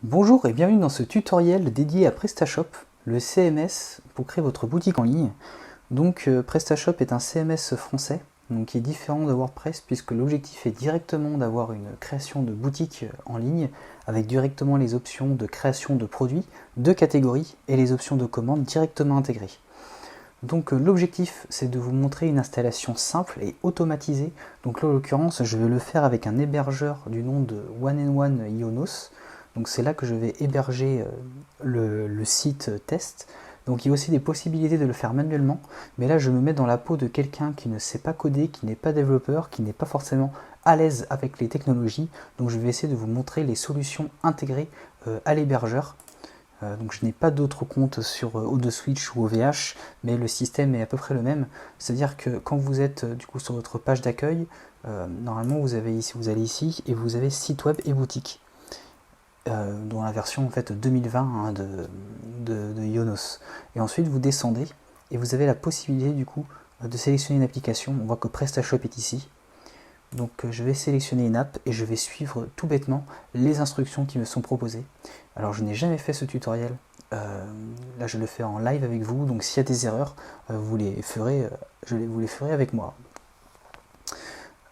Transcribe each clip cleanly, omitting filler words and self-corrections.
Bonjour et bienvenue dans ce tutoriel dédié à PrestaShop, le CMS pour créer votre boutique en ligne. Donc PrestaShop est un CMS français, donc qui est différent de WordPress puisque l'objectif est directement d'avoir une création de boutique en ligne avec directement les options de création de produits, de catégories et les options de commande directement intégrées. Donc l'objectif c'est de vous montrer une installation simple et automatisée. Donc là en l'occurrence je vais le faire avec un hébergeur du nom de One Ionos. Donc c'est là que je vais héberger le site test. Donc il y a aussi des possibilités de le faire manuellement, mais là je me mets dans la peau de quelqu'un qui ne sait pas coder, qui n'est pas développeur, qui n'est pas forcément à l'aise avec les technologies. Donc je vais essayer de vous montrer les solutions intégrées à l'hébergeur. Donc je n'ai pas d'autres comptes sur O2Switch ou OVH, mais le système est à peu près le même. C'est-à-dire que quand vous êtes du coup sur votre page d'accueil, normalement vous allez ici et vous avez site web et boutique. Dans la version en fait 2020 hein, de Ionos. Et ensuite vous descendez et vous avez la possibilité du coup de sélectionner une application. On voit que PrestaShop est ici. Donc je vais sélectionner une app et je vais suivre tout bêtement les instructions qui me sont proposées. Alors je n'ai jamais fait ce tutoriel, là je le fais en live avec vous, donc s'il y a des erreurs, vous les ferez avec moi.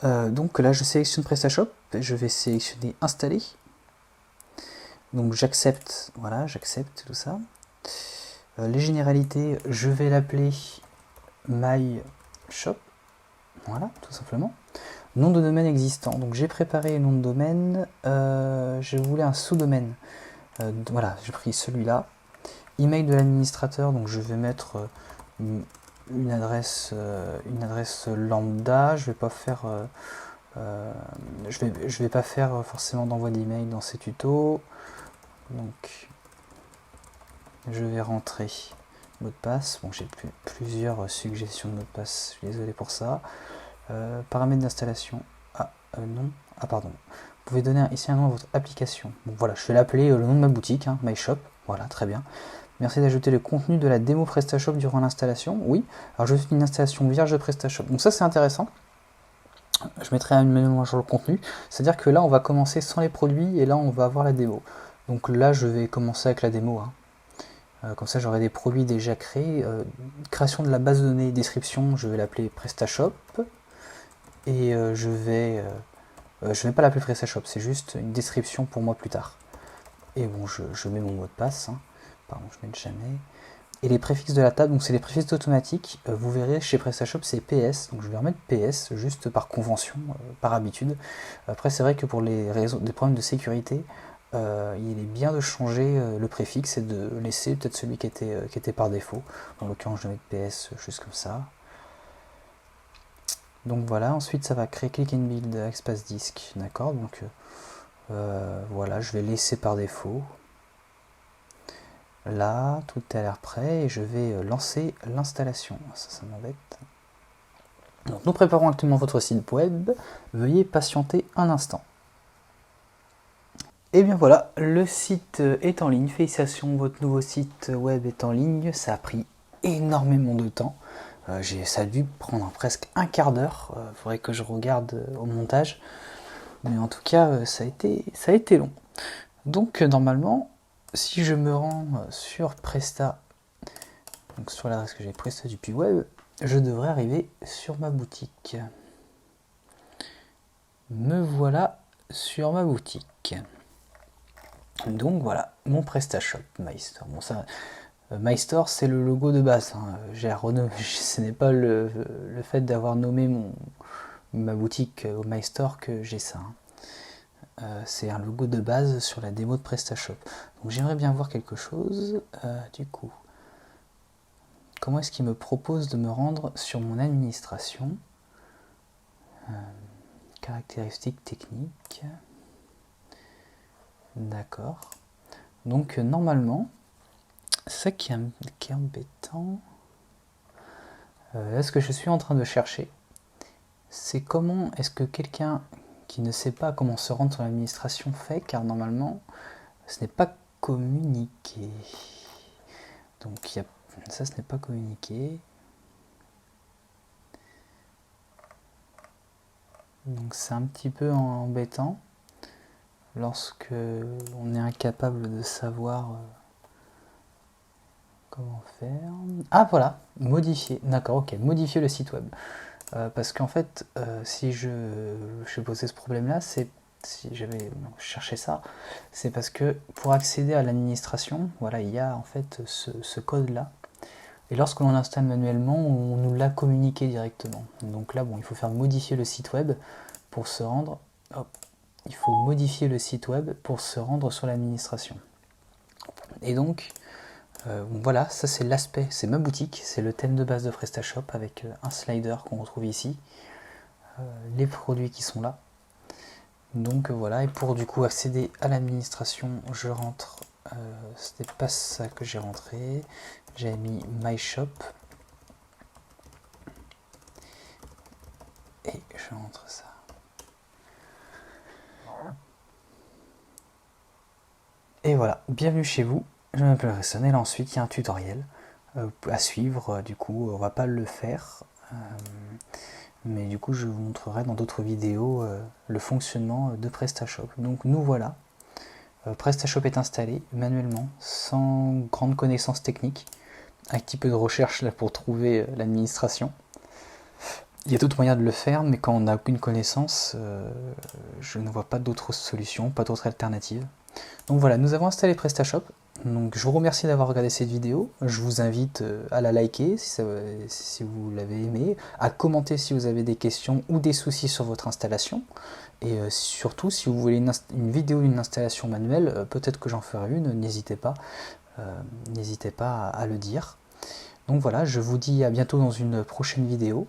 Donc là je sélectionne PrestaShop, je vais sélectionner installer. Donc j'accepte, voilà, j'accepte tout ça. Les généralités, je vais l'appeler My Shop, voilà, tout simplement. Nom de domaine existant, donc j'ai préparé le nom de domaine, je voulais un sous-domaine, voilà, j'ai pris celui-là. Email de l'administrateur, donc je vais mettre une adresse lambda, je vais pas faire je vais pas faire forcément d'envoi d'email dans ces tutos. Donc je vais rentrer mot de passe. Bon, j'ai plusieurs suggestions de mot de passe, je suis désolé pour ça. Paramètres d'installation. Non. Ah, pardon. Vous pouvez donner ici un nom à votre application. Bon, voilà, je vais l'appeler le nom de ma boutique, hein, My Shop. Voilà, très bien. Merci d'ajouter le contenu de la démo PrestaShop durant l'installation. Oui, alors je fais une installation vierge de PrestaShop. Donc ça, c'est intéressant. Je mettrai un mémo sur le contenu. C'est-à-dire que là, on va commencer sans les produits et là, on va avoir la démo. Donc là, je vais commencer avec la démo. Hein. Comme ça, j'aurai des produits déjà créés. Création de la base de données, description, je vais l'appeler PrestaShop. Et je vais pas l'appeler PrestaShop, c'est juste une description pour moi plus tard. Et bon, je mets mon mot de passe. Hein. Pardon, je mets jamais. Et les préfixes de la table, donc c'est les préfixes automatiques. Vous verrez chez PrestaShop c'est PS, donc je vais remettre PS juste par convention, par habitude. Après, c'est vrai que pour des problèmes de sécurité, il est bien de changer le préfixe et de laisser peut-être celui qui était par défaut. En l'occurrence, je vais mettre PS juste comme ça. Donc voilà, ensuite ça va créer Click and Build Espace Disque, d'accord, donc voilà, je vais laisser par défaut. Là, tout a l'air prêt et je vais lancer l'installation. Ça m'embête. Donc nous préparons actuellement votre site web, veuillez patienter un instant. Et bien voilà, le site est en ligne, félicitations, votre nouveau site web est en ligne, ça a pris énormément de temps. Ça a dû prendre presque un quart d'heure, faudrait que je regarde au montage, mais en tout cas ça a été long. Donc normalement, si je me rends sur Presta, donc sur l'adresse que j'ai Presta du Web, je devrais arriver sur ma boutique. Me voilà sur ma boutique. Donc voilà, mon PrestaShop MyStore. Bon ça, MyStore c'est le logo de base. Hein. Ce n'est pas le fait d'avoir nommé ma boutique au MyStore que j'ai ça. Hein. C'est un logo de base sur la démo de PrestaShop. Donc j'aimerais bien voir quelque chose. Du coup, comment est-ce qu'il me propose de me rendre sur mon administration? Caractéristiques techniques. D'accord. Donc normalement, c'est ça qui est embêtant. Là, ce que je suis en train de chercher, c'est comment est-ce que quelqu'un qui ne sait pas comment se rendre sur l'administration fait, car normalement, ce n'est pas communiqué. Donc ça, ce n'est pas communiqué. Donc c'est un petit peu embêtant. lorsque on est incapable de savoir comment faire. Ah voilà, modifier, d'accord, ok, modifier le site web. Parce qu'en fait, si je posais ce problème-là, c'est si j'avais cherché ça, c'est parce que pour accéder à l'administration, voilà, il y a en fait ce code-là. Et lorsque l'on installe manuellement, on nous l'a communiqué directement. Donc là, bon, il faut faire modifier le site web pour se rendre. Hop, il faut modifier le site web pour se rendre sur l'administration. Et donc, voilà, ça c'est l'aspect, c'est ma boutique, c'est le thème de base de PrestaShop avec un slider qu'on retrouve ici, les produits qui sont là. Donc voilà, et pour du coup accéder à l'administration, je rentre, c'était pas ça que j'ai rentré, j'ai mis My Shop, et je rentre ça. Et voilà, bienvenue chez vous, je m'appelle Resson, et là ensuite il y a un tutoriel à suivre, du coup on va pas le faire, mais du coup je vous montrerai dans d'autres vidéos le fonctionnement de PrestaShop. Donc nous voilà, PrestaShop est installé manuellement, sans grande connaissance technique, un petit peu de recherche là pour trouver l'administration. Il y a d'autres moyens de le faire, mais quand on n'a aucune connaissance, je ne vois pas d'autres solutions, pas d'autres alternatives. Donc voilà, nous avons installé PrestaShop. Donc je vous remercie d'avoir regardé cette vidéo. Je vous invite à la liker si vous l'avez aimé, à commenter si vous avez des questions ou des soucis sur votre installation. Et surtout, si vous voulez une vidéo d'une installation manuelle, peut-être que j'en ferai une, n'hésitez pas à le dire. Donc voilà, je vous dis à bientôt dans une prochaine vidéo.